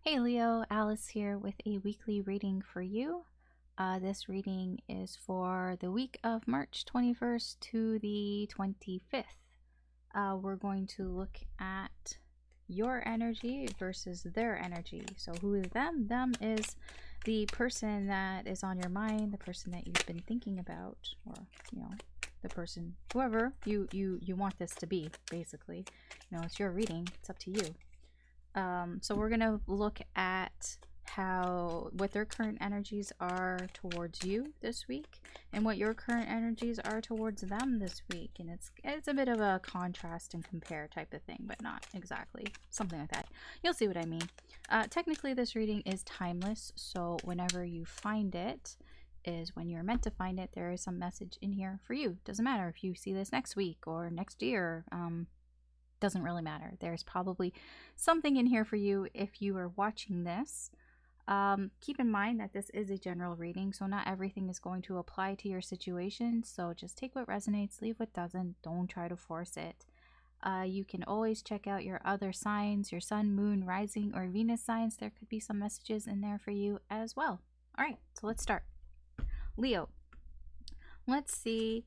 Hey Leo, Alice here with a weekly reading for you. This reading is for the week of March 21st to the 25th. We're going to look at your energy versus their energy. So who is them? Them is the person that is on your mind, the person that you've been thinking about, or the person, whoever you want this to be, basically. It's your reading, it's up to you. So we're going to look at what their current energies are towards you this week and what your current energies are towards them this week. And it's a bit of a contrast and compare type of thing, but not exactly something like that. You'll see what I mean. Technically, this reading is timeless, so whenever you find it is when you're meant to find it. There is some message in here for you. Doesn't matter if you see this next week or next year. Doesn't really matter. There's probably something in here for you if you are watching this. Keep in mind that this is a general reading, so not everything is going to apply to your situation. So just take what resonates, leave what doesn't. Don't try to force it. You can always check out your other signs, your sun, moon, rising, or Venus signs. There could be some messages in there for you as well. All right, so let's start. Leo, let's see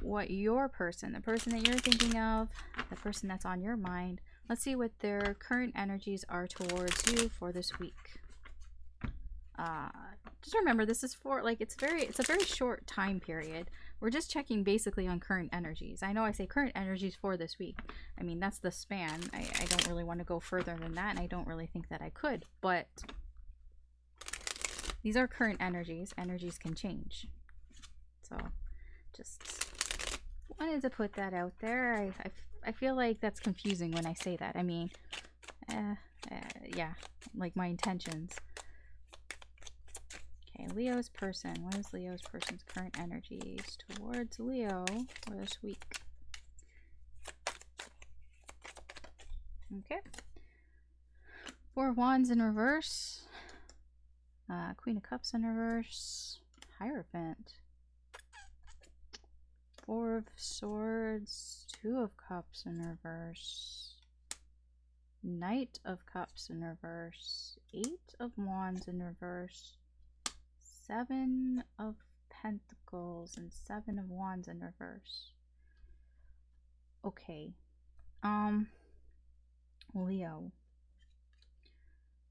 what your person, the person that you're thinking of, the person that's on your mind, let's see what their current energies are towards you for this week. Just remember, this is for it's a very short time period. We're just checking basically on current energies. I know I say current energies for this week. I mean, that's the span. I don't really want to go further than that, and I don't really think that I could, but these are current energies. Energies can change. So just wanted to put that out there. I feel like that's confusing when I say that. I mean, yeah, like my intentions. Okay, Leo's person. What is Leo's person's current energies towards Leo for this week? Okay. Four of Wands in reverse. Queen of Cups in reverse. Hierophant. Four of Swords, Two of Cups in reverse, Knight of Cups in reverse, Eight of Wands in reverse, Seven of Pentacles, and Seven of Wands in reverse. Okay, Leo.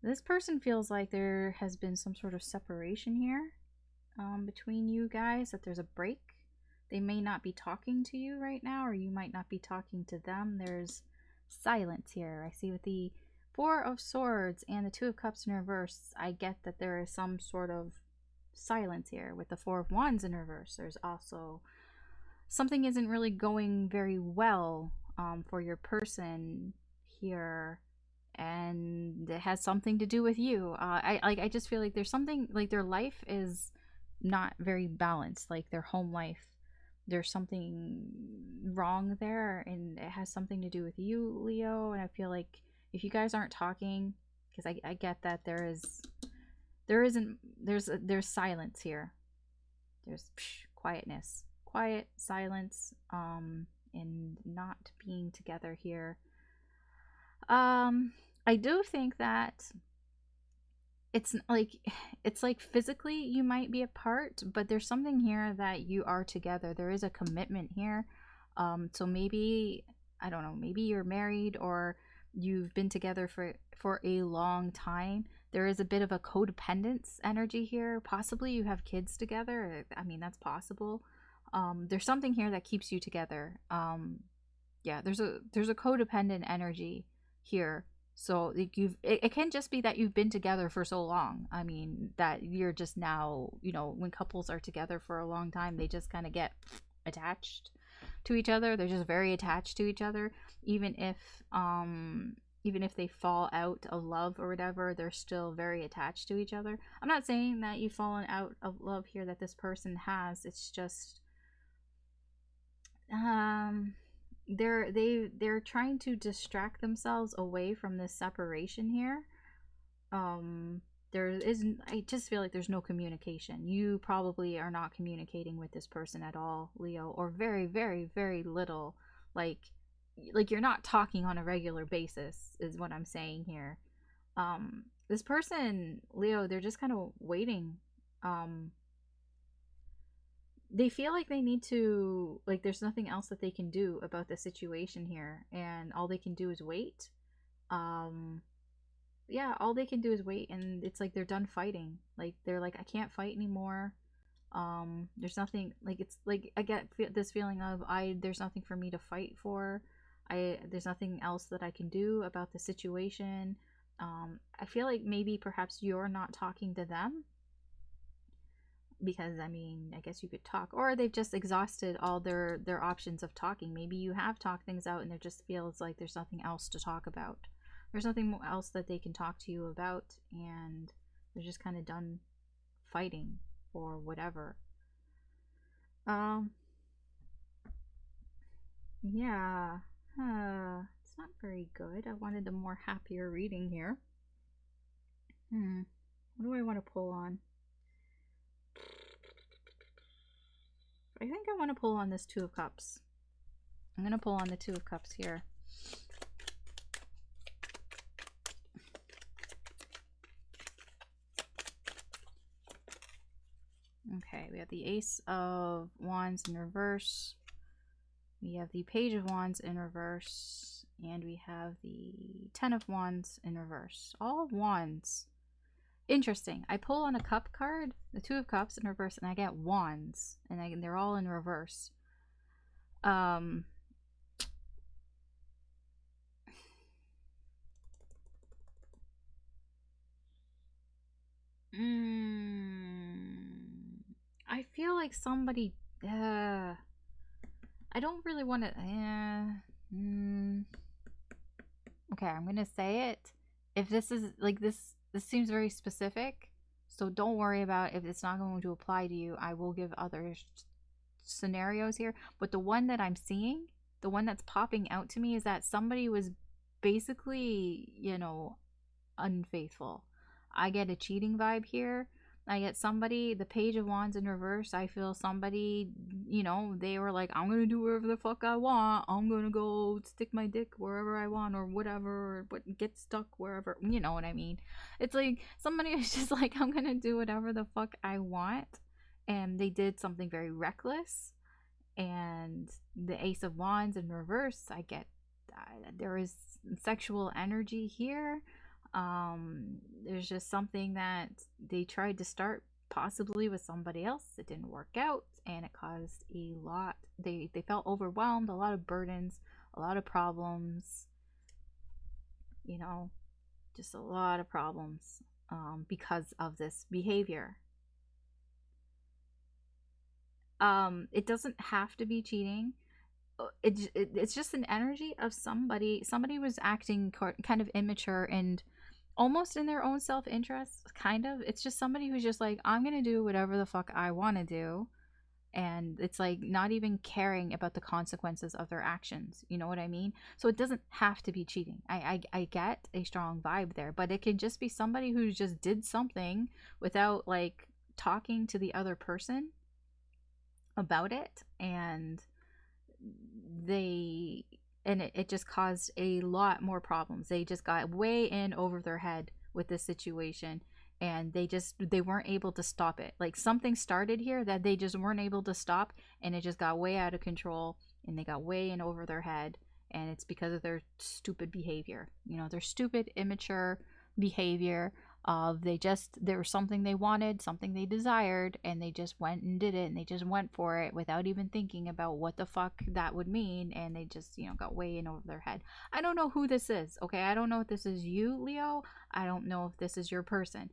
This person feels like there has been some sort of separation here between you guys, that there's a break. They may not be talking to you right now, or you might not be talking to them. There's silence here. I see with the Four of Swords and the Two of Cups in reverse, I get that there is some sort of silence here. With the Four of Wands in reverse, there's also something isn't really going very well for your person here, and it has something to do with you. I just feel like there's something, like their life is not very balanced, like their home life. There's something wrong there, and it has something to do with you, Leo. And I feel like if you guys aren't talking, because I get that there's silence here. There's quietness, quiet silence, and not being together here. I do think that it's like physically you might be apart, but there's something here that you are together. There is a commitment here. So maybe, I don't know, maybe you're married or you've been together for a long time. There is a bit of a codependence energy here. Possibly you have kids together. I mean, that's possible. There's something here that keeps you together. Yeah, there's a codependent energy here. So it can just be that you've been together for so long. I mean, that you're just now, when couples are together for a long time, they just kind of get attached to each other. They're just very attached to each other. Even if they fall out of love or whatever, they're still very attached to each other. I'm not saying that you've fallen out of love here, that this person has. It's just they're trying to distract themselves away from this separation here. I just feel like there's no communication. You probably are not communicating with this person at all, Leo, or very, very, very little. Like you're not talking on a regular basis is what I'm saying here. this person, Leo, they're just kind of waiting. Um, they feel like they need to, like, there's nothing else that they can do about the situation here, and all they can do is wait. Um, yeah, all they can do is wait, and it's like they're done fighting. Like, they're like, I can't fight anymore. There's nothing, like, it's like I get this feeling of there's nothing for me to fight for. There's nothing else that I can do about the situation. I feel like maybe perhaps you're not talking to them, because I mean, I guess you could talk, or they've just exhausted all their options of talking. Maybe you have talked things out and it just feels like there's nothing else to talk about. There's nothing else that they can talk to you about, and they're just kind of done fighting or whatever. Um, yeah. It's not very good. I wanted a more happier reading here. What do I want to pull on? I think I want to pull on this Two of Cups. I'm going to pull on the Two of Cups here. Okay, we have the Ace of Wands in reverse. We have the Page of Wands in reverse. And we have the Ten of Wands in reverse. All wands. Interesting. I pull on a cup card, the Two of Cups in reverse, and I get wands. And they're all in reverse. I feel like somebody. I don't really want to. Okay, I'm gonna say it. If this is like this seems very specific, so don't worry about if it's not going to apply to you. I will give other scenarios here, but the one that I'm seeing, the one that's popping out to me, is that somebody was basically, unfaithful. I get a cheating vibe here. I get somebody, the Page of Wands in reverse. I feel somebody, they were like, I'm gonna do whatever the fuck I want. I'm gonna go stick my dick wherever I want, or whatever, or get stuck wherever. You know what I mean? It's like somebody was just like, I'm gonna do whatever the fuck I want, and they did something very reckless. And the Ace of Wands in reverse, I get there is sexual energy here. There's just something that they tried to start possibly with somebody else. It didn't work out, and it caused a lot. They felt overwhelmed, a lot of burdens, a lot of problems, just a lot of problems because of this behavior. It doesn't have to be cheating. It's just an energy of somebody was acting kind of immature and almost in their own self-interest, kind of. It's just somebody who's just like, I'm gonna do whatever the fuck I want to do, and it's like not even caring about the consequences of their actions. You know what I mean? So it doesn't have to be cheating. I get a strong vibe there, but it could just be somebody who just did something without like talking to the other person about it, and it just caused a lot more problems. They just got way in over their head with this situation, and they weren't able to stop it. Like something started here that they just weren't able to stop, and it just got way out of control, and they got way in over their head, and it's because of their stupid behavior. Their stupid, immature behavior. There was something they wanted, something they desired, and they just went and did it, and they just went for it without even thinking about what the fuck that would mean, and they just got way in over their head. I don't know who this is. Okay, I don't know if this is you, Leo. I don't know if this is your person.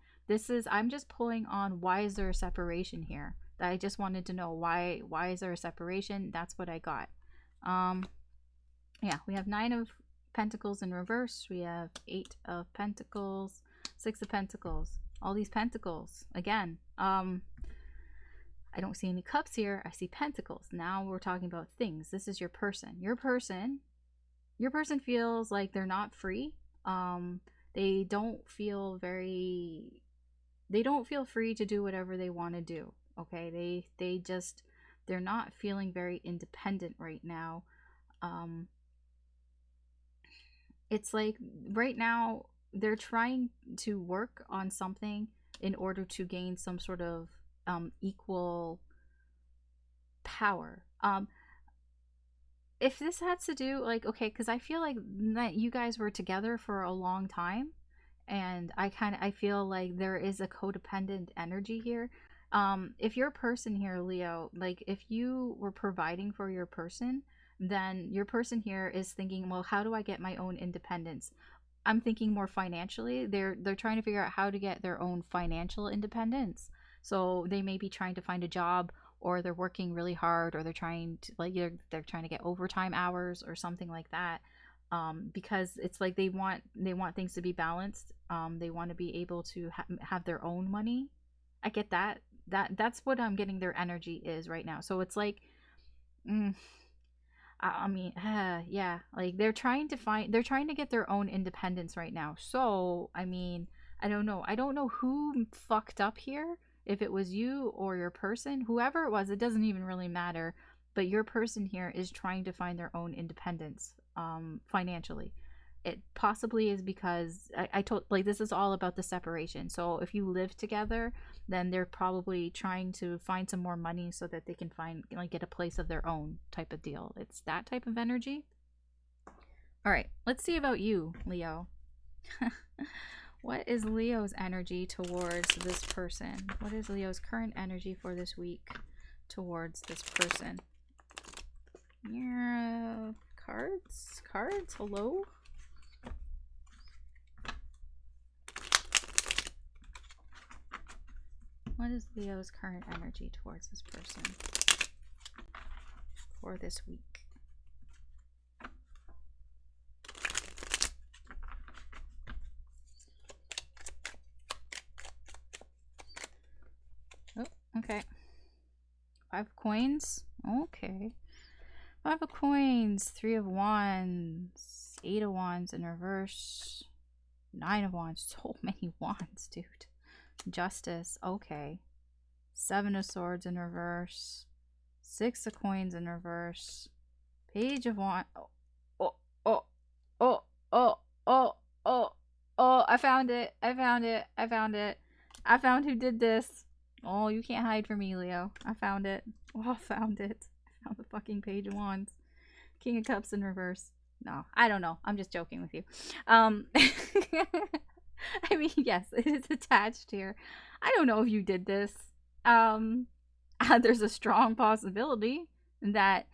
I'm just pulling on, why is there a separation here? I just wanted to know why is there a separation. That's what I got. Yeah, we have Nine of Pentacles in reverse. We have Eight of Pentacles, Six of Pentacles, all these pentacles again. I don't see any cups here. I see pentacles. Now we're talking about things. This is your person. Your person feels like they're not free. They don't feel free to do whatever they want to do. Okay, they're not feeling very independent right now. It's like right now they're trying to work on something in order to gain some sort of equal power. If this has to do, like, okay, because I feel like that you guys were together for a long time, and I feel like there is a codependent energy here. If your person here, Leo, like if you were providing for your person, then your person here is thinking, well, how do I get my own independence? I'm thinking more financially. They're trying to figure out how to get their own financial independence. So they may be trying to find a job, or they're working really hard, or they're trying to like they're trying to get overtime hours or something like that. Because it's like they want things to be balanced. They want to be able to have their own money. I get that. That's what I'm getting their energy is right now. So it's like, mm, I mean, yeah, like they're trying to get their own independence right now. So, I mean, I don't know. I don't know who fucked up here. If it was you or your person, whoever it was, it doesn't even really matter. But your person here is trying to find their own independence, financially. It possibly is because I told, like, this is all about the separation. So if you live together, then they're probably trying to find some more money so that they can find, like, get a place of their own type of deal. It's that type of energy. All right, let's see about you, Leo. What is Leo's energy towards this person? What is Leo's current energy for this week towards this person? Yeah, cards? Cards? Hello? What is Leo's current energy towards this person for this week? Oh, okay. 5 coins. Okay. 5 of coins. 3 of wands. 8 of wands in reverse. 9 of wands. So many wands, dude. Justice. Okay. 7 of swords in reverse. 6 of coins in reverse. Page of wands. Oh, oh, oh, oh, oh, oh, oh. I found it. I found it. I found it. I found who did this. Oh, you can't hide from me, Leo. I found it. Oh, I found it. I found the fucking page of wands. King of cups in reverse. No, I don't know. I'm just joking with you. I mean, yes, it is attached here. I don't know if you did this. There's a strong possibility that,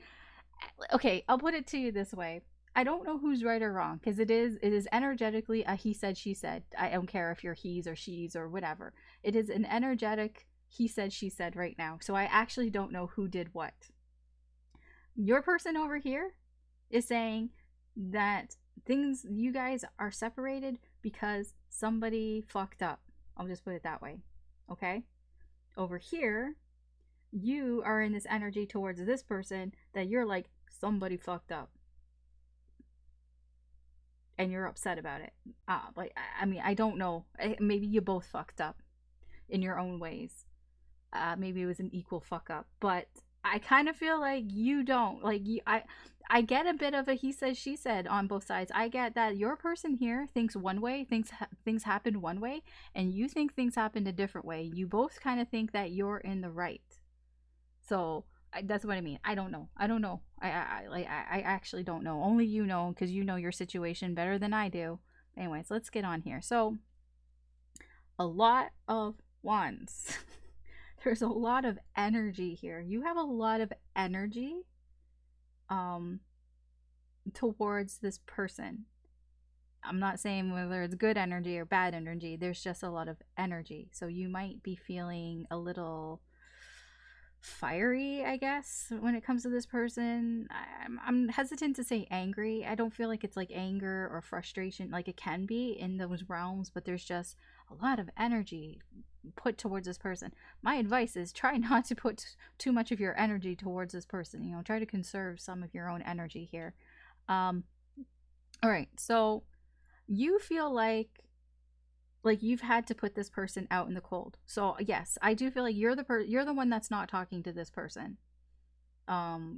okay, I'll put it to you this way. I don't know who's right or wrong, because it is energetically a he said she said. I don't care if you're he's or she's or whatever. It is an energetic he said she said right now. So I actually don't know who did what. Your person over here is saying that things, you guys are separated because somebody fucked up. I'll just put it that way. Okay? Over here, you are in this energy towards this person that you're like, somebody fucked up. And you're upset about it. Like, I mean, I don't know. Maybe you both fucked up in your own ways. Maybe it was an equal fuck up. But I kind of feel like you don't. Like, I get a bit of a he said she said on both sides. I get that your person here thinks one way, things happened one way, and you think things happened a different way. You both kind of think that you're in the right. So that's what I mean. I don't know. I actually don't know. Only you know, because you know your situation better than I do. Anyways, let's get on here. So, a lot of wands. There's a lot of energy here. You have a lot of energy towards this person. I'm not saying whether it's good energy or bad energy. There's just a lot of energy. So you might be feeling a little fiery, I guess, when it comes to this person. I'm hesitant to say angry. I don't feel like it's like anger or frustration, like it can be in those realms, but there's just a lot of energy put towards this person. My advice is try not to put too much of your energy towards this person. You know, try to conserve some of your own energy here. All right, so you feel like you've had to put this person out in the cold. So yes, I do feel like you're the one that's not talking to this person,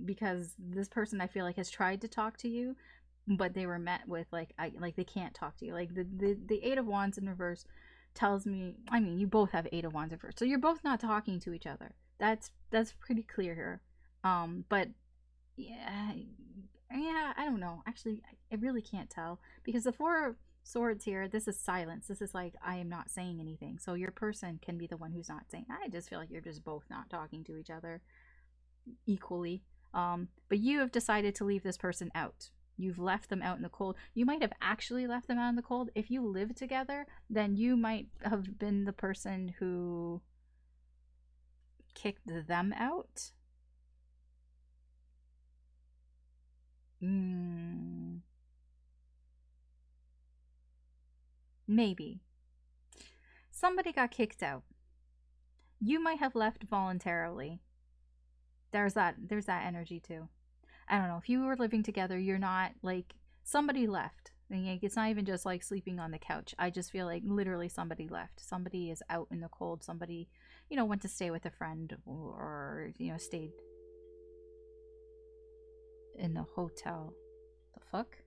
because this person, I feel like, has tried to talk to you, but they were met with like like they can't talk to you. Like the Eight of Wands in reverse tells me, I mean, you both have Eight of Wands in reverse, so you're both not talking to each other. That's pretty clear here. But yeah, yeah, I don't know. Actually, I really can't tell because the Four of Swords here, this is silence. This is like I am not saying anything. So your person can be the one who's not saying. I just feel like you're just both not talking to each other equally. But you have decided to leave this person out. You've left them out in the cold. You might have actually left them out in the cold. If you live together, then you might have been the person who kicked them out. Maybe. Somebody got kicked out. You might have left voluntarily. There's that energy too. I don't know. If you were living together, you're not like somebody left. And like, it's not even just like sleeping on the couch. I just feel like literally somebody left. Somebody is out in the cold. Somebody, went to stay with a friend or stayed in the hotel. The fuck?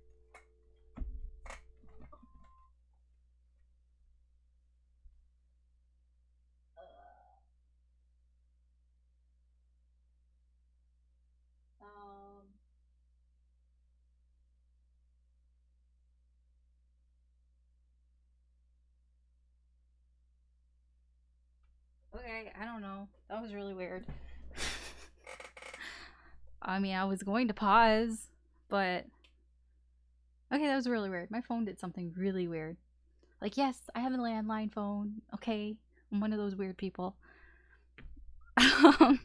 Um, okay, I don't know. That was really weird. I mean, I was going to pause, but okay, that was really weird. My phone did something really weird. Like, yes, I have a landline phone. Okay, I'm one of those weird people. I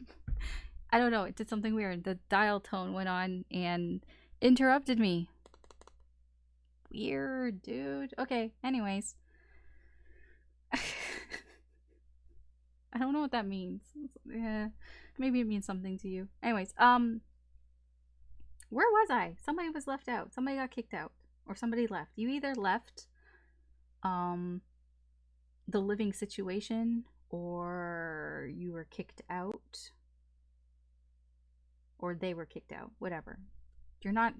don't know. It did something weird. The dial tone went on and interrupted me. Weird, dude. Okay, anyways. I don't know what that means. Yeah, maybe it means something to you. Anyways, where was I? Somebody was left out. Somebody got kicked out, or somebody left. You either left, um, the living situation, or you were kicked out, or they were kicked out. Whatever. You're not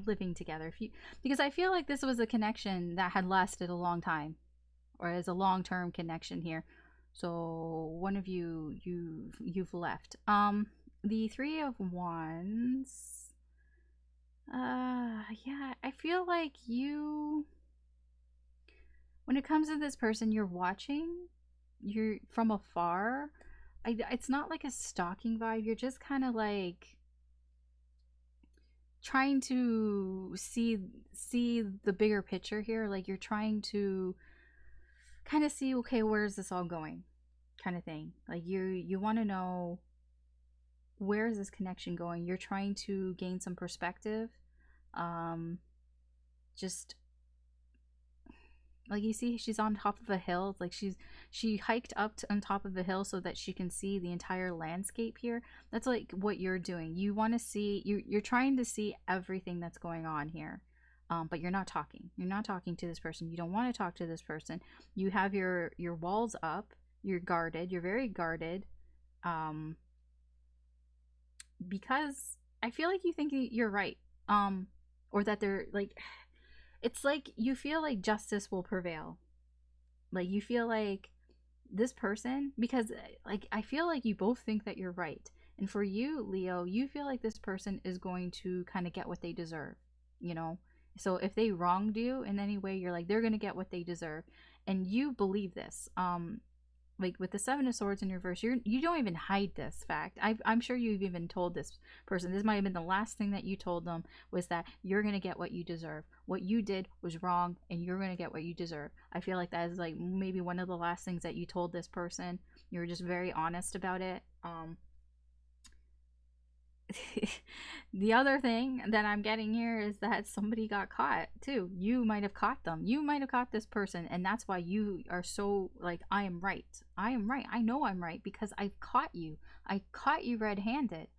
living together. If you Because I feel like this was a connection that had lasted a long time, or as a long-term connection here. So one of you've left. The Three of Wands. Yeah, I feel like when it comes to this person you're watching, you're from afar. It's not like a stalking vibe. You're just kind of like trying to see the bigger picture here. Like you're trying to kind of see, okay, where is this all going, kind of thing. Like you want to know, where is this connection going. You're trying to gain some perspective. Just like, you see, she's on top of a hill. Like she hiked up on top of a hill so that she can see the entire landscape here. That's like what you're doing. You want to see, you're trying to see everything that's going on here. But you're not talking. You're not talking to this person. You don't want to talk to this person. You have your walls up. You're guarded. You're very guarded. Um, because I feel like you think you're right. Or that they're like, it's like you feel like justice will prevail. Like you feel like this person, because like I feel like you both think that you're right. And for you, Leo, you feel like this person is going to kind of get what they deserve, you know? So if they wronged you in any way, you're like, they're going to get what they deserve. And you believe this. Like with the Seven of Swords in reverse, you don't even hide this fact. I'm sure you've even told this person, this might have been the last thing that you told them, was that you're gonna get what you deserve. What you did was wrong, and you're gonna get what you deserve. I feel like that is like maybe one of the last things that you told this person. You were just very honest about it. The other thing that I'm getting here is that somebody got caught too. You might have caught them. You might have caught this person, and that's why you are so like, I am right. I am right. I know I'm right because I've caught you. I caught you red-handed.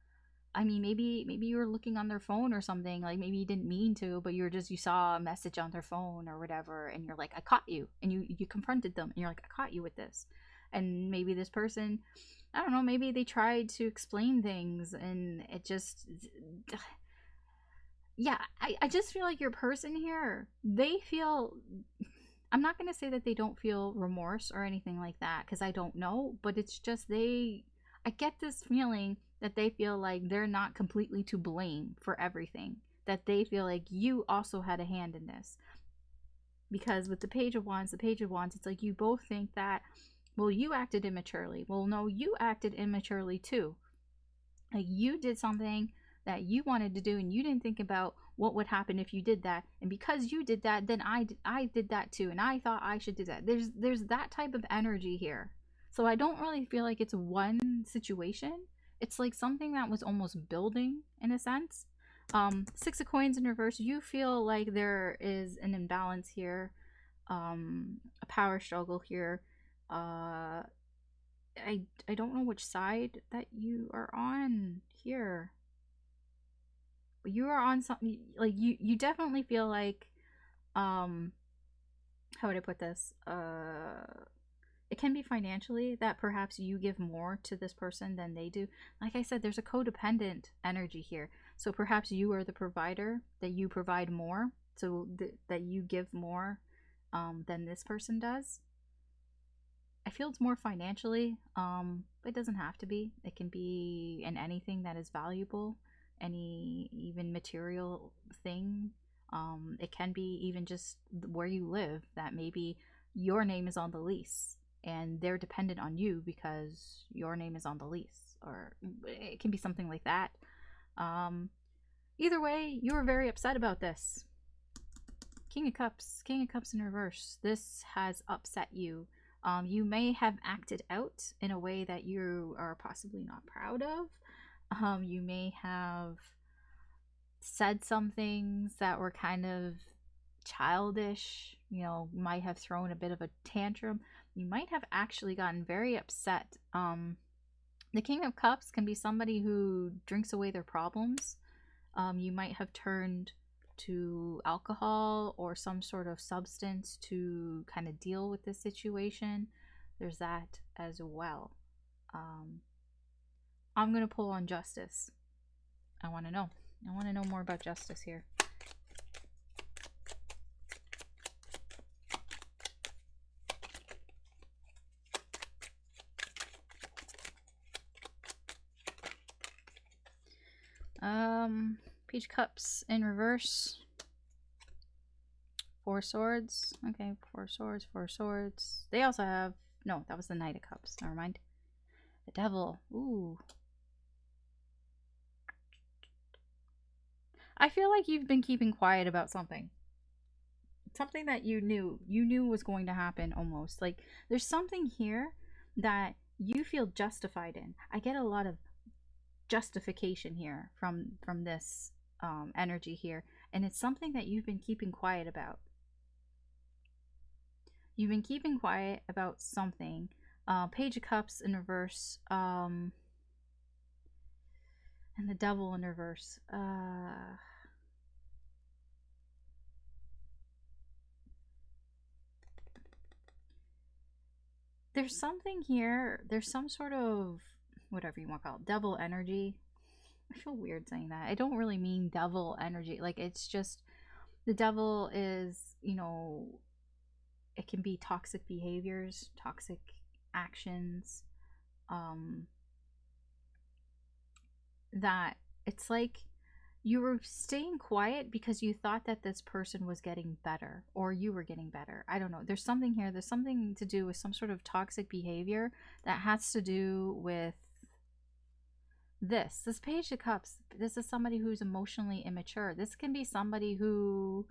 I mean, maybe you were looking on their phone or something. Like maybe you didn't mean to, but you saw a message on their phone or whatever, and you're like, I caught you, and you confronted them, and you're like, I caught you with this. And maybe this person, I don't know, maybe they tried to explain things and it just, yeah, I just feel like your person here, they feel, I'm not going to say that they don't feel remorse or anything like that because I don't know, but it's just I get this feeling that they feel like they're not completely to blame for everything, that they feel like you also had a hand in this. Because with the Page of Wands, it's like you both think that, well, you acted immaturely. Well, no, you acted immaturely too. Like you did something that you wanted to do and you didn't think about what would happen if you did that, and because you did that, then I did that too, and I thought I should do that. There's that type of energy here. So I don't really feel like it's one situation. It's like something that was almost building in a sense. Six of Coins in reverse, you feel like there is an imbalance here, a power struggle here. I don't know which side that you are on here. But you are on something, like you definitely feel like, um how would I put this? It can be financially that perhaps you give more to this person than they do. Like I said, there's a codependent energy here. So perhaps you are the provider, that you provide more, so that you give more than this person does. I feel it's more financially, but it doesn't have to be. It can be in anything that is valuable, any even material thing. It can be even just where you live, that maybe your name is on the lease and they're dependent on you because your name is on the lease, or it can be something like that. Um, Either way, you are very upset about this. King of Cups in reverse. This has upset you. You may have acted out in a way that you are possibly not proud of. You may have said some things that were kind of childish, might have thrown a bit of a tantrum. You might have actually gotten very upset. The King of Cups can be somebody who drinks away their problems. You might have turned to alcohol or some sort of substance to kind of deal with this situation. There's that as well. I'm going to pull on Justice. I want to know. I want to know more about Justice here. Page Cups in reverse. Four Swords. Okay, Four Swords. They also have... No, that was the Knight of Cups. Never mind. The Devil. Ooh. I feel like you've been keeping quiet about something. Something that you knew was going to happen almost. Like, there's something here that you feel justified in. I get a lot of justification here from this energy here, and it's something that you've been keeping quiet about. You've been keeping quiet about something. Page of Cups in reverse, and the Devil in reverse. There's something here. There's some sort of, whatever you want to call it, devil energy. I feel weird saying that. I don't really mean devil energy. Like, it's just, the devil is, it can be toxic behaviors, toxic actions, that it's like you were staying quiet because you thought that this person was getting better, or you were getting better. I don't know. There's something here. There's something to do with some sort of toxic behavior that has to do with this Page of Cups. This is somebody who's emotionally immature. This can be somebody who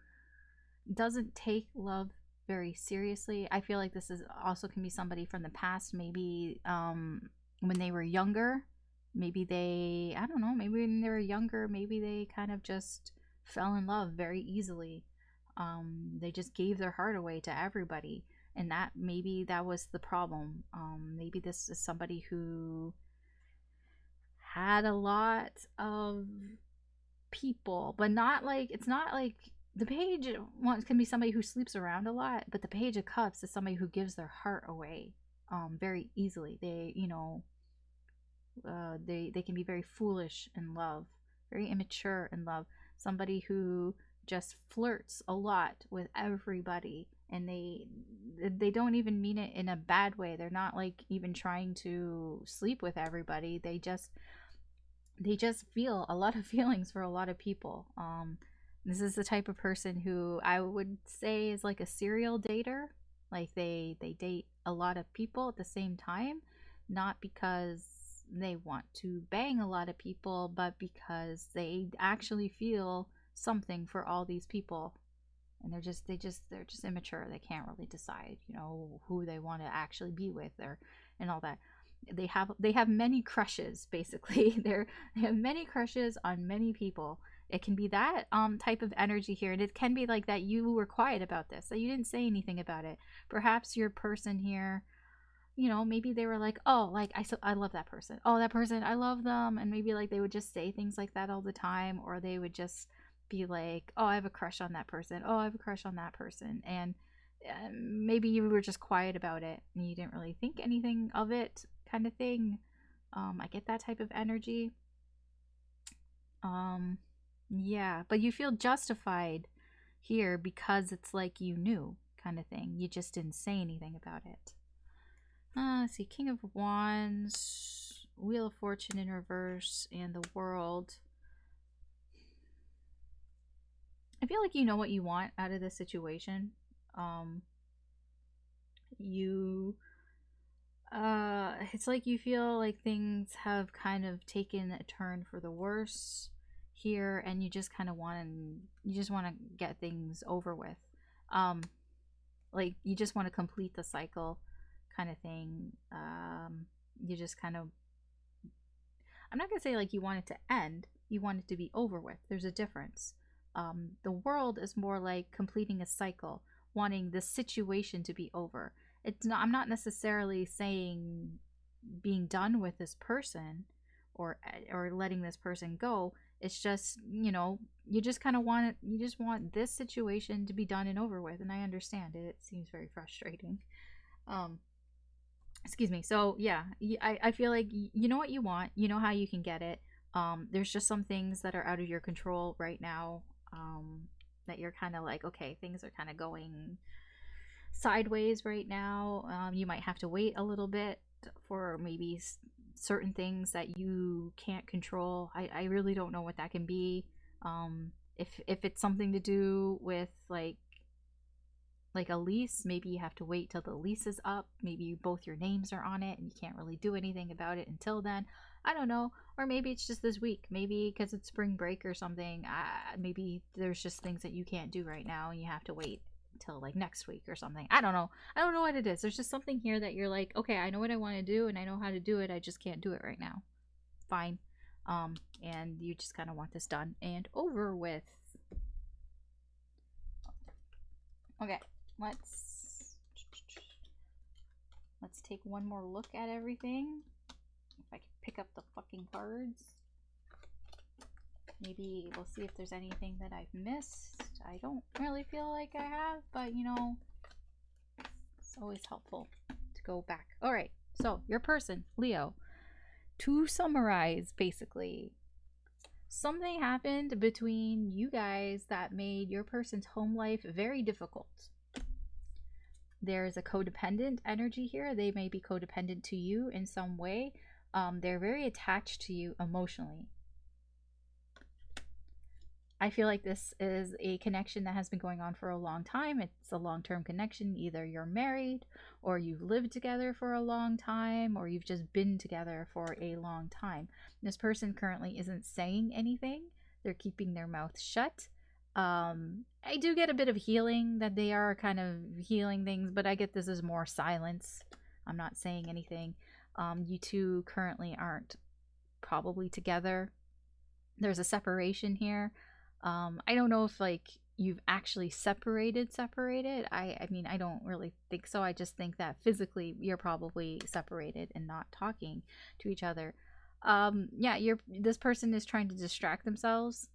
doesn't take love very seriously. I feel like this is also can be somebody from the past, maybe when they were younger. Maybe they, I don't know, maybe when they were younger, maybe they kind of just fell in love very easily. They just gave their heart away to everybody, and that maybe that was the problem. Maybe this is somebody who had a lot of people, but not like, it's not like the Page one can be somebody who sleeps around a lot, but the Page of Cups is somebody who gives their heart away very easily. They, they can be very foolish in love, very immature in love. somebody who just flirts a lot with everybody, and they don't even mean it in a bad way. They're not like even trying to sleep with everybody. They just feel a lot of feelings for a lot of people. This is the type of person who I would say is like a serial dater. Like they date a lot of people at the same time, not because they want to bang a lot of people, but because they actually feel something for all these people. And they're just immature. They can't really decide, who they want to actually be with, or and all that. They have many crushes, basically. They have many crushes on many people. It can be that type of energy here, and it can be like that you were quiet about this, that you didn't say anything about it. Perhaps your person here, maybe they were like, oh, like I love that person, oh, that person, I love them. And maybe like they would just say things like that all the time, or they would just be like, oh, I have a crush on that person, oh, I have a crush on that person. And maybe you were just quiet about it and you didn't really think anything of it, kind of thing. I get that type of energy. Yeah, but you feel justified here because it's like you knew, kind of thing. You just didn't say anything about it. Let's see, King of Wands, Wheel of Fortune in reverse, and the World. I feel like you know what you want out of this situation. You it's like you feel like things have kind of taken a turn for the worse here, and you just kind of want to get things over with. Like you just want to complete the cycle, kind of thing. You just kind of, I'm not gonna say like you want it to end, you want it to be over with. There's a difference. The World is more like completing a cycle, wanting the situation to be over. It's not, I'm not necessarily saying being done with this person, or letting this person go. It's just, you just kind of want it, you just want this situation to be done and over with. And I understand it. It seems very frustrating. Excuse me. So yeah, I feel like you know what you want, you know how you can get it. There's just some things that are out of your control right now, that you're kind of like, okay, things are kind of going sideways right now. You might have to wait a little bit for maybe certain things that you can't control. I really don't know what that can be. If it's something to do with like a lease, maybe you have to wait till the lease is up. Maybe both your names are on it and you can't really do anything about it until then. I don't know. Or maybe it's just this week. Maybe because it's spring break or something. Maybe there's just things that you can't do right now and you have to wait till like next week or something. I don't know. I don't know what it is. There's just something here that you're like, okay, I know what I want to do and I know how to do it. I just can't do it right now. Fine. And you just kind of want this done and over with. Okay, let's take one more look at everything. If I can pick up the fucking cards. Maybe we'll see if there's anything that I've missed. I don't really feel like I have, but it's always helpful to go back. All right, so your person, Leo. To summarize, basically, something happened between you guys that made your person's home life very difficult. There's a codependent energy here. They may be codependent to you in some way. They're very attached to you emotionally. I feel like this is a connection that has been going on for a long time. It's a long-term connection. Either you're married, or you've lived together for a long time, or you've just been together for a long time. This person currently isn't saying anything. They're keeping their mouth shut. I do get a bit of healing, that they are kind of healing things, but I get this is more silence. I'm not saying anything. You two currently aren't probably together. There's a separation here. I don't know if like you've actually separated. I mean, I don't really think so. I just think that physically you're probably separated and not talking to each other. Yeah, this person is trying to distract themselves.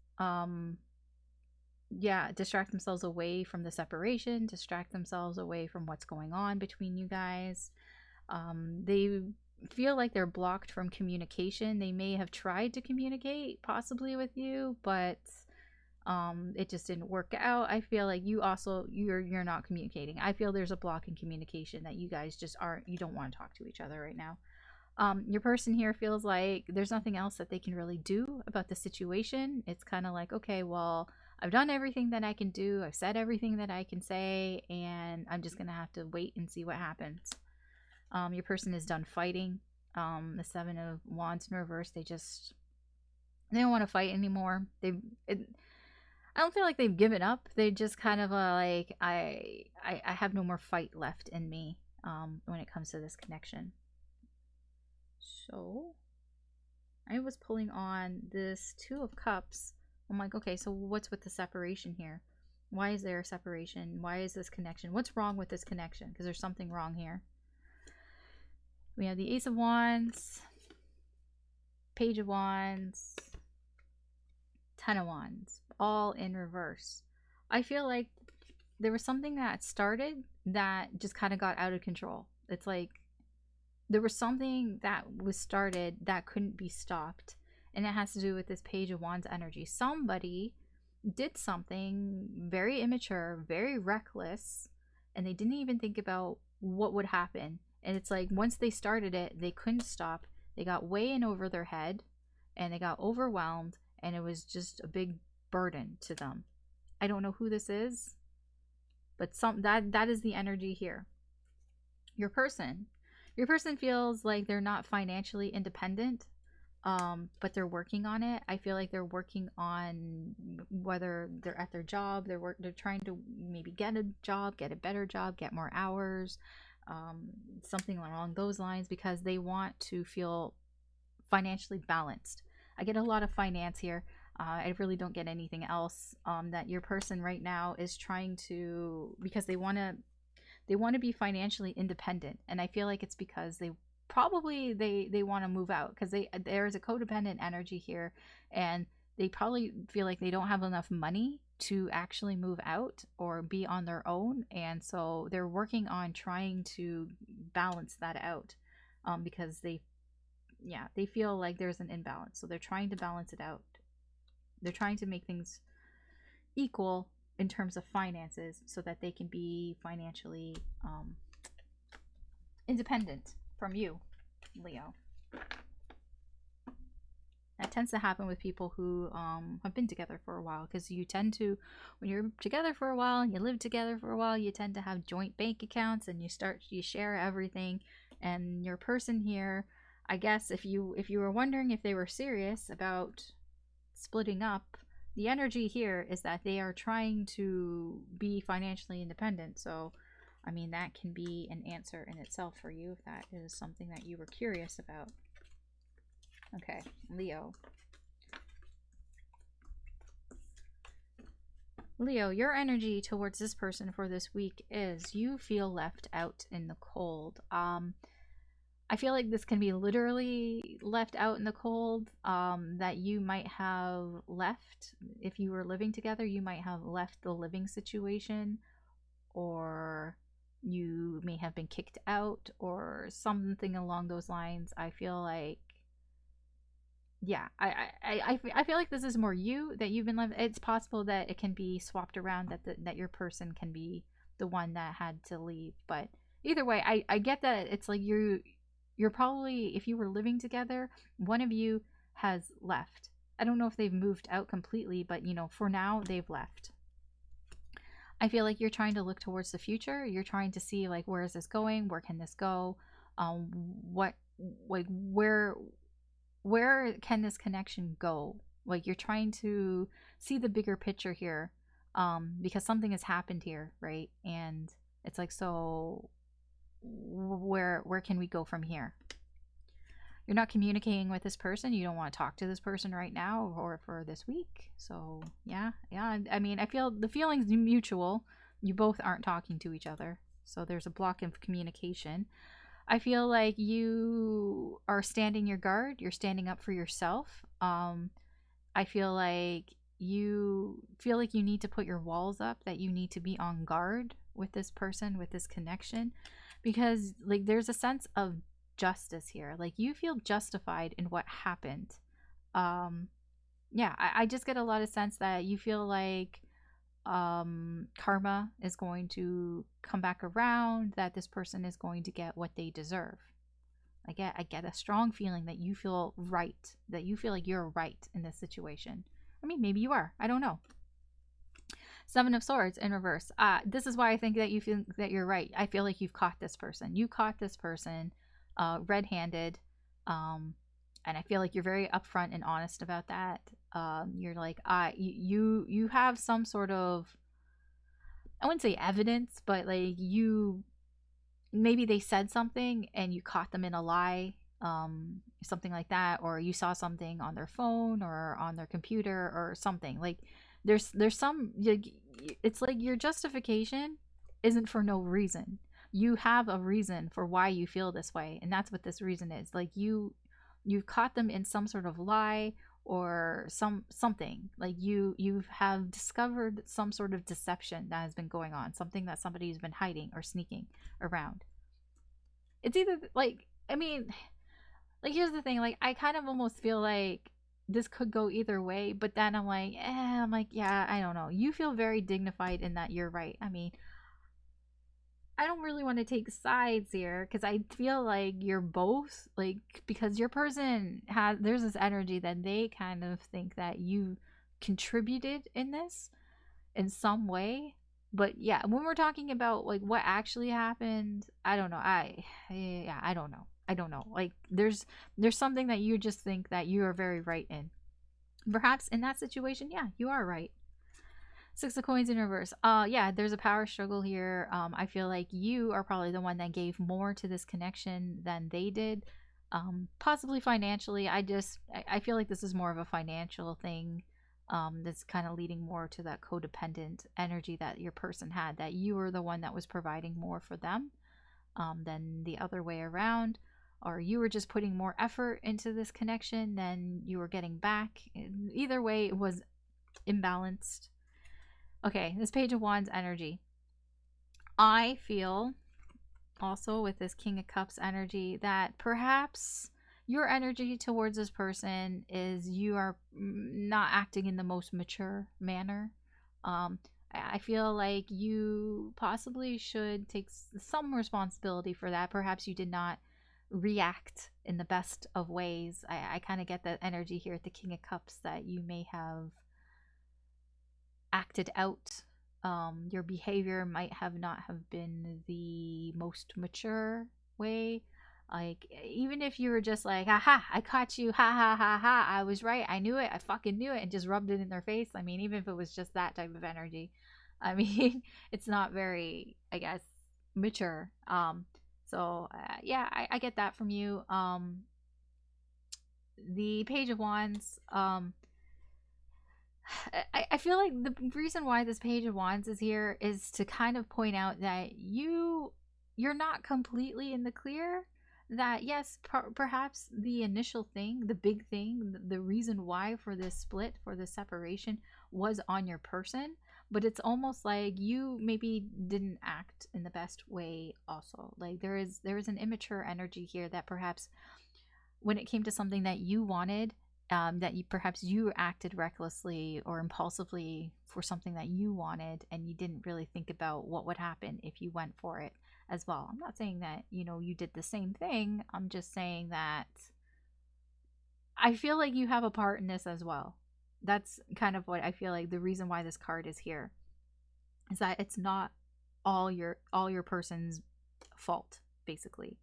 Yeah, distract themselves away from the separation, distract themselves away from what's going on between you guys. They feel like they're blocked from communication. They may have tried to communicate possibly with you, but It just didn't work out. I feel like you're not communicating. I feel there's a block in communication that you guys just aren't, you don't want to talk to each other right now. Your person here feels like there's nothing else that they can really do about the situation. It's kind of like, okay, well, I've done everything that I can do. I've said everything that I can say, and I'm just going to have to wait and see what happens. Your person is done fighting. The Seven of Wands in reverse, they don't want to fight anymore. I don't feel like they've given up. They just kind of like, I have no more fight left in me when it comes to this connection. So I was pulling on this Two of Cups. I'm like, okay, so what's with the separation here? Why is there a separation? Why is this connection? What's wrong with this connection? Because there's something wrong here. We have the Ace of Wands, Page of Wands, Ten of Wands, all in reverse. I feel like there was something that started that just kind of got out of control. It's like there was something that was started that couldn't be stopped, and it has to do with this Page of Wands energy. Somebody did something very immature, very reckless, and they didn't even think about what would happen. And it's like once they started it, they couldn't stop. They got way in over their head, and they got overwhelmed, and it was just a big burden to them. I don't know who this is, but that is the energy here. Your person feels like they're not financially independent, but they're working on it. I feel like they're working on whether they're at their job, they're trying to maybe get a job, get a better job, get more hours, something along those lines, because they want to feel financially balanced. I get a lot of finance here. I really don't get anything else. That your person right now is trying to, because they want to be financially independent, and I feel like it's because they want to move out, because there's a codependent energy here, and they probably feel like they don't have enough money to actually move out or be on their own, and so they're working on trying to balance that out, because they feel like there's an imbalance, so they're trying to balance it out. They're trying to make things equal in terms of finances so that they can be financially independent from you, Leo. That tends to happen with people who have been together for a while, because you tend to, when you're together for a while and you live together for a while, you tend to have joint bank accounts, and you share everything. And your person here, I guess if you were wondering if they were serious about splitting up, the energy here is that they are trying to be financially independent. So I mean, that can be an answer in itself for you if that is something that you were curious about. Okay, Leo. Leo, your energy towards this person for this week is you feel left out in the cold. I feel like this can be literally left out in the cold, that you might have left, if you were living together, you might have left the living situation, or you may have been kicked out or something along those lines. I feel like, yeah, I feel like this is more you, that you've been left. It's possible that it can be swapped around, that your person can be the one that had to leave, but either way, I get that it's like you're probably, if you were living together, one of you has left. I don't know if they've moved out completely, but you know, for now they've left. I feel like you're trying to look towards the future. You're trying to see, like, where is this going? Where can this go? What, like, where can this connection go? Like, you're trying to see the bigger picture here, because something has happened here, right? And it's like, so where can we go from here? You're not communicating with this person. You don't want to talk to this person right now or for this week. So yeah. I mean, I feel the feeling's mutual. You both aren't talking to each other, so there's a block of communication. I feel like you are standing your guard. You're standing up for yourself. I feel like you need to put your walls up, that you need to be on guard with this person, with this connection, because like there's a sense of justice here. Like, you feel justified in what happened. Yeah, I just get a lot of sense that you feel like karma is going to come back around, that this person is going to get what they deserve. I get a strong feeling that you feel right, that you feel like you're right in this situation. I mean, maybe you are. I don't know. Seven of Swords in reverse. This is why I think that you feel that you're right. I feel like you've caught this person. You caught this person red-handed. And I feel like you're very upfront and honest about that. You're like, you have some sort of, I wouldn't say evidence, but like maybe they said something and you caught them in a lie, something like that, or you saw something on their phone or on their computer or something. Like there's some, it's like your justification isn't for no reason. You have a reason for why you feel this way, and that's what this reason is. Like you've caught them in some sort of lie or something. Like you have discovered some sort of deception that has been going on, something that somebody's been hiding or sneaking around. It's either like, I mean, like here's the thing, like I kind of almost feel like this could go either way, but then I'm like, yeah, I don't know. You feel very dignified in that you're right. I mean, I don't really want to take sides here because I feel like you're both, like, because your person has, there's this energy that they kind of think that you contributed in this in some way. But yeah, when we're talking about like what actually happened, I don't know. Yeah, I don't know. I don't know. Like there's something that you just think that you are very right in. Perhaps in that situation, yeah, you are right. Six of Coins in reverse. Yeah, there's a power struggle here. I feel like you are probably the one that gave more to this connection than they did. Possibly financially. I feel like this is more of a financial thing. That's kind of leading more to that codependent energy that your person had, that you were the one that was providing more for them than the other way around, or you were just putting more effort into this connection than you were getting back. Either way, it was imbalanced. Okay, this Page of Wands energy. I feel also with this King of Cups energy that perhaps your energy towards this person is you are not acting in the most mature manner. I feel like you possibly should take some responsibility for that. Perhaps you did not react in the best of ways. I kind of get that energy here at the King of Cups, that you may have acted out. Your behavior might have not have been the most mature way. Like even if you were just like, haha, I caught you, ha ha ha ha, I was right, I knew it, I fucking knew it, and just rubbed it in their face. I mean, even if it was just that type of energy, I mean, it's not very, I guess, mature. Yeah, I get that from you. The Page of Wands, I feel like the reason why this Page of Wands is here is to kind of point out that you're not completely in the clear. That yes, perhaps the initial thing, the big thing, the reason why for this split, for this separation, was on your person, but it's almost like you maybe didn't act in the best way also. Like there is an immature energy here that perhaps when it came to something that you wanted, that you perhaps you acted recklessly or impulsively for something that you wanted, and you didn't really think about what would happen if you went for it as well. I'm not saying that you did the same thing. I'm just saying that I feel like you have a part in this as well. That's kind of what I feel like the reason why this card is here, is that it's not all your person's fault, basically.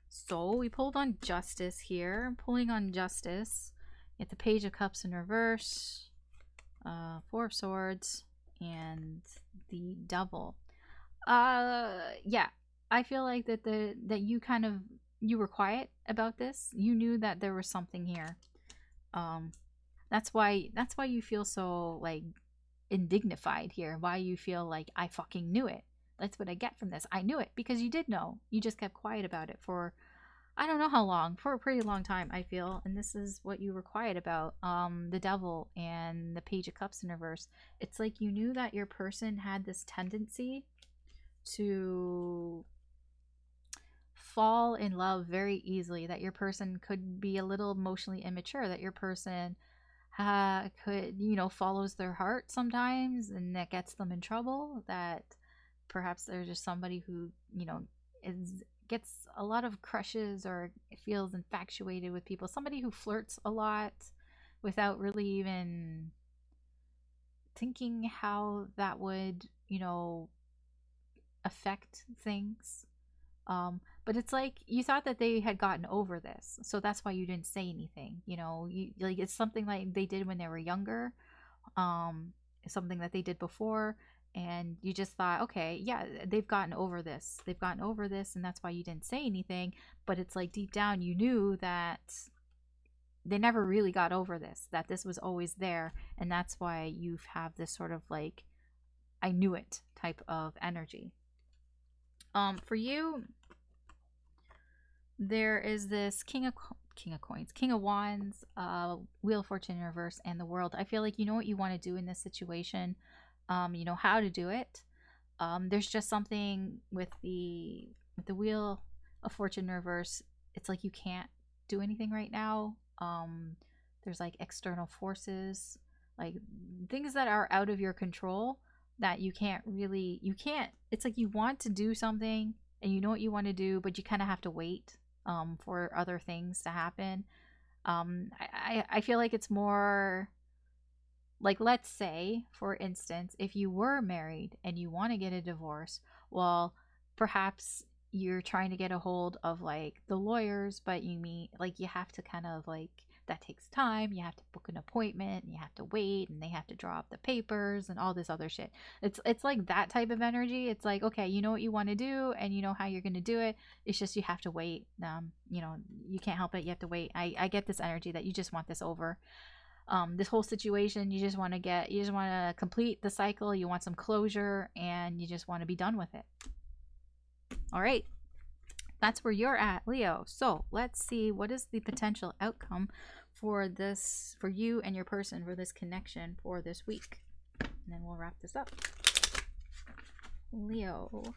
So we pulled on Justice here. I'm pulling on Justice. Get the Page of Cups in reverse, Four of Swords, and the Devil. Yeah, I feel like that you were quiet about this. You knew that there was something here. That's why you feel so like indignified here. Why you feel like I fucking knew it. That's what I get from this. I knew it because you did know. You just kept quiet about it for I don't know how long, for a pretty long time, I feel. And this is what you were quiet about. The Devil and the Page of Cups in reverse. It's like you knew that your person had this tendency to fall in love very easily, that your person could be a little emotionally immature, that your person could, follows their heart sometimes and that gets them in trouble, that perhaps they're just somebody who, is gets a lot of crushes or feels infatuated with people, somebody who flirts a lot without really even thinking how that would, affect things. But it's like you thought that they had gotten over this, so that's why you didn't say anything. You like it's something like they did when they were younger, um, something that they did before, and you just thought, okay, yeah, they've gotten over this. They've gotten over this, and that's why you didn't say anything. But it's like deep down, you knew that they never really got over this, that this was always there, and that's why you have this sort of like, I knew it type of energy. For you, there is this King of Coins, King of Wands, Wheel of Fortune in reverse, and the World. I feel like you know what you want to do in this situation. You know how to do it. There's just something with the Wheel of Fortune in reverse. It's like you can't do anything right now. There's like external forces, like things that are out of your control that you can't. It's like you want to do something and you know what you want to do, but you kind of have to wait for other things to happen. I feel like it's more like, let's say, for instance, if you were married and you want to get a divorce, well, perhaps you're trying to get a hold of like the lawyers, but you mean like you have to kind of like, that takes time. You have to book an appointment and you have to wait and they have to draw up the papers and all this other shit. It's like that type of energy. It's like, okay, you know what you want to do and you know how you're going to do it. It's just you have to wait. You can't help it. You have to wait. I get this energy that you just want this over. This whole situation, you just want to complete the cycle. You want some closure and you just want to be done with it. All right. That's where you're at, Leo. So let's see, what is the potential outcome for this, for you and your person, for this connection for this week? And then we'll wrap this up. Leo,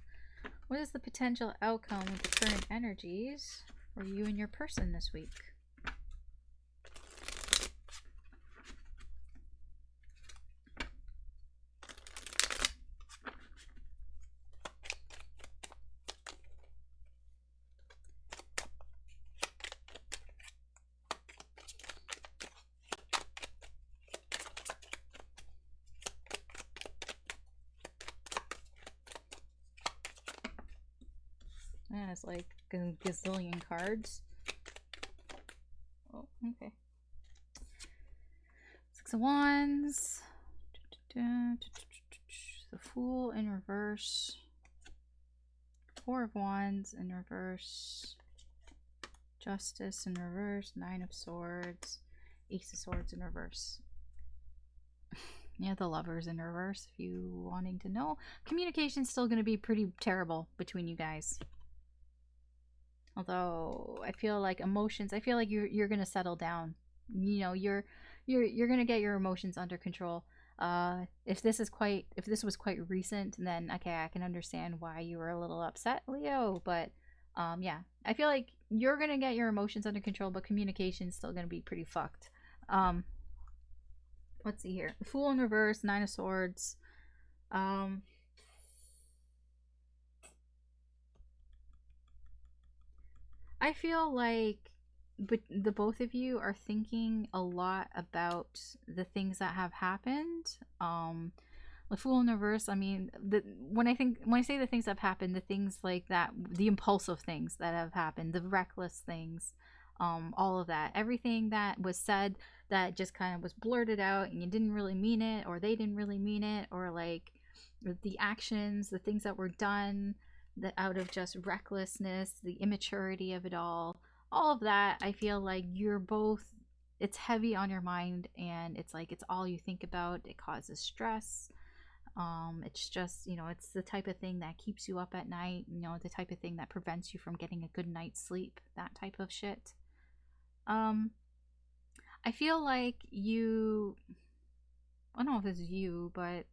what is the potential outcome with the current energies for you and your person this week? Yeah, it's like a gazillion cards. Oh, okay. Six of Wands. The Fool in reverse. Four of Wands in reverse. Justice in reverse. Nine of Swords. Ace of Swords in reverse. Yeah, the Lovers in reverse, if you wanting to know. Communication's still going to be pretty terrible between you guys. Although I feel like emotions, I feel like you're gonna settle down. You're gonna get your emotions under control. If this was quite recent, then okay, I can understand why you were a little upset, Leo. But yeah, I feel like you're gonna get your emotions under control, but communication's still gonna be pretty fucked. Let's see here. The Fool in reverse, Nine of Swords. I feel like the both of you are thinking a lot about the things that have happened. The Fool in reverse, I mean, when I say the things that have happened, the things like that, the impulsive things that have happened, the reckless things, all of that, everything that was said that just kind of was blurted out and you didn't really mean it, or they didn't really mean it, or like the actions, the things that were done that out of just recklessness, the immaturity of it all of that. I feel like you're both, it's heavy on your mind and it's like it's all you think about. It causes stress. It's just, it's the type of thing that keeps you up at night, the type of thing that prevents you from getting a good night's sleep, that type of shit. I feel like I don't know if it's you, but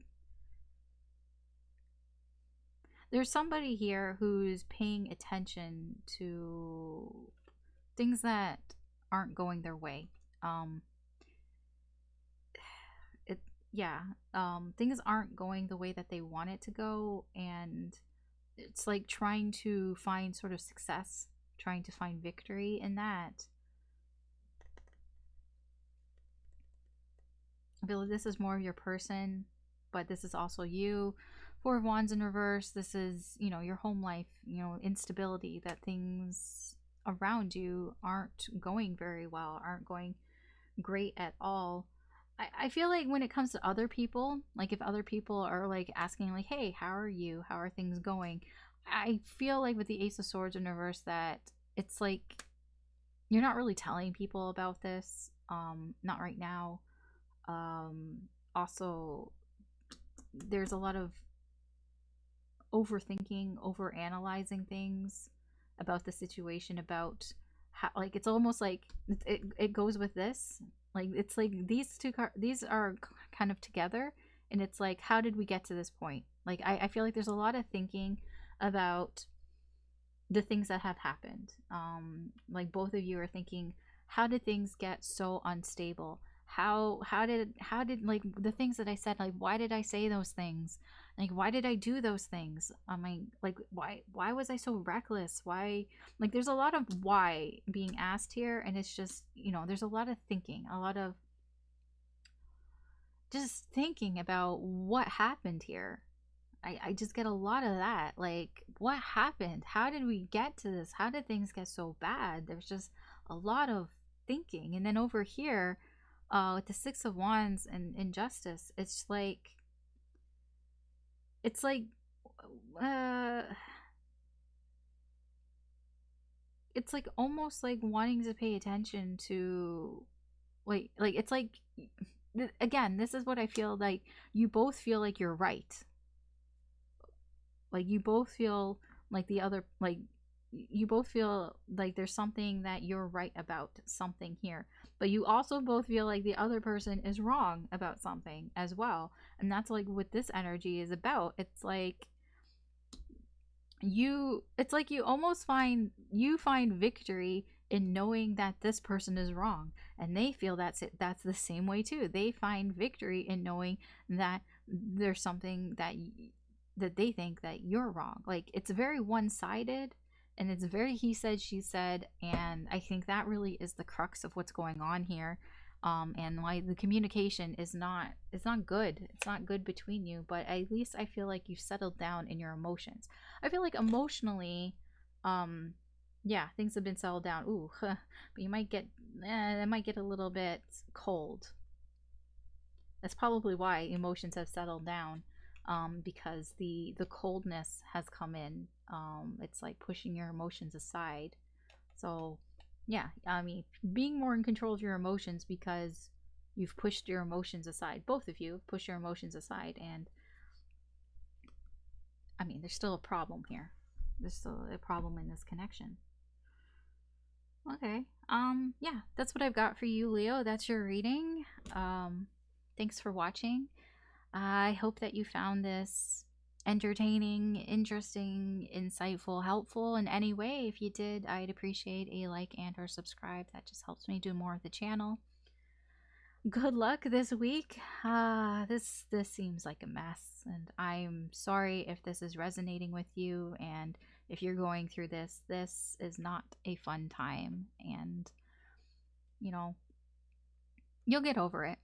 there's somebody here who's paying attention to things that aren't going their way. Um, it yeah, things aren't going the way that they want it to go, and it's like trying to find sort of success, trying to find victory in that. I feel like this is more of your person, but this is also you. Four of Wands in reverse. This is, your home life, instability, that things around you aren't going very well, aren't going great at all. I feel like when it comes to other people, like if other people are like asking, like, hey, how are you? How are things going? I feel like with the Ace of Swords in reverse that it's like you're not really telling people about this. Not right now. Also, there's a lot of overthinking, over analyzing things about the situation, about how, like, it's almost like it goes with this. Like, it's like these are kind of together, and it's like, how did we get to this point? Like, I feel like there's a lot of thinking about the things that have happened. Like, both of you are thinking, how did things get so unstable? How did like the things that I said, like, why did I say those things? Like, why did I do those things? Like, why was I so reckless? Why? Like, there's a lot of why being asked here, and it's just, there's a lot of thinking, a lot of just thinking about what happened here. I just get a lot of that. Like, what happened? How did we get to this? How did things get so bad? There's just a lot of thinking. And then over here, with the Six of Wands and Injustice, it's like, uh, it's like almost like wanting to pay attention to, like it's like, again, this is what I feel like. You both feel like you're right. Like, you both feel like the other, like, you both feel like there's something that you're right about, something here, but you also both feel like the other person is wrong about something as well. And that's like what this energy is about. It's like you almost find victory in knowing that this person is wrong, and they feel that's the same way too. They find victory in knowing that there's something that they think that you're wrong. Like, it's very one-sided, and it's very he said, she said, and I think that really is the crux of what's going on here. And why the communication is not, it's not good. It's not good between you, but at least I feel like you've settled down in your emotions. I feel like emotionally, yeah, things have been settled down. Ooh, but you might get, it might get a little bit cold. That's probably why emotions have settled down, because the coldness has come in. It's like pushing your emotions aside. So yeah, I mean, being more in control of your emotions, because you've pushed your emotions aside. Both of you push your emotions aside, and I mean, there's still a problem here. There's still a problem in this connection. Okay. Yeah, that's what I've got for you, Leo. That's your reading. Thanks for watching. I hope that you found this entertaining, interesting, insightful, helpful in any way. If you did, I'd appreciate a like and or subscribe. That just helps me do more of the channel. Good luck this week. This seems like a mess, and I'm sorry if this is resonating with you, and if you're going through this is not a fun time, and you'll get over it.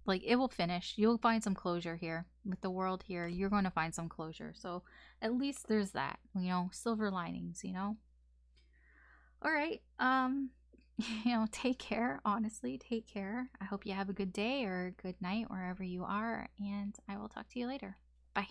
Like, it will finish. You'll find some closure here with the world here. You're going to find some closure. So at least there's that, silver linings, All right. Take care. Honestly, take care. I hope you have a good day or a good night wherever you are, and I will talk to you later. Bye.